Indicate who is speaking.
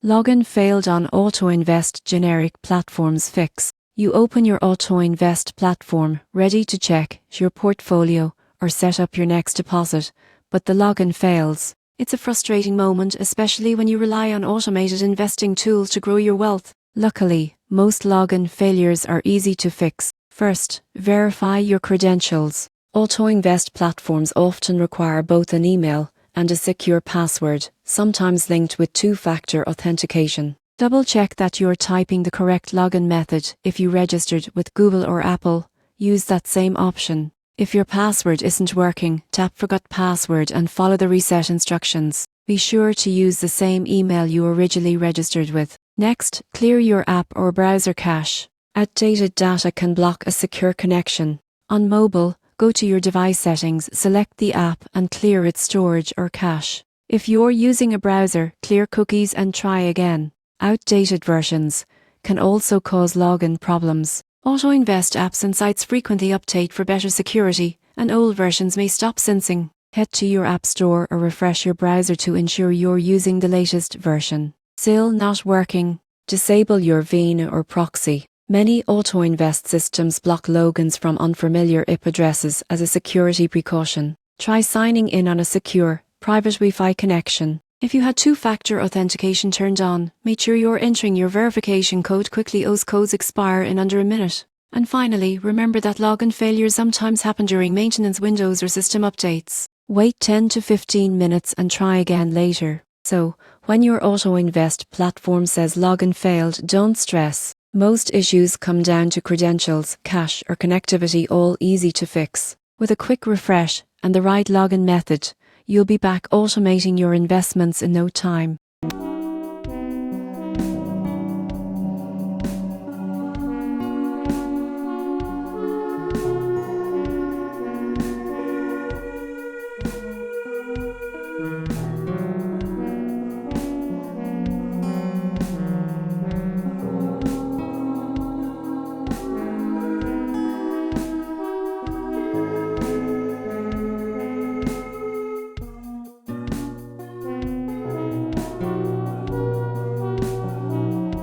Speaker 1: Login failed on AutoInvest generic platforms fix. You open your AutoInvest platform, ready to check your portfolio or set up your next deposit, but the login fails. It's a frustrating moment, especially when you rely on automated investing tools to grow your wealth. Luckily, most login failures are easy to fix. First, verify your credentials. AutoInvest platforms often require both an email and a secure password, sometimes linked with two-factor authentication. Double-check that you're typing the correct login method. If you registered with Google or Apple, use that same option. If your password isn't working, tap Forgot Password and follow the reset instructions. Be sure to use the same email you originally registered with. Next, clear your app or browser cache. Outdated data can block a secure connection. On mobile, go to your device settings, select the app and clear its storage or cache. If you're using a browser, clear cookies and try again. Outdated versions can also cause login problems. AutoInvest apps and sites frequently update for better security, and old versions may stop syncing. Head to your app store or refresh your browser to ensure you're using the latest version. Still not working? Disable your VPN or proxy. Many AutoInvest systems block logins from unfamiliar IP addresses as a security precaution. Try signing in on a secure, private Wi-Fi connection. If you had two-factor authentication turned on, make sure you're entering your verification code quickly, as codes expire in under a minute. And finally, remember that login failures sometimes happen during maintenance windows or system updates. Wait 10 to 15 minutes and try again later. So, when your AutoInvest platform says login failed, don't stress. Most issues come down to credentials, cache or connectivity, all easy to fix. With a quick refresh and the right login method, you'll be back automating your investments in no time.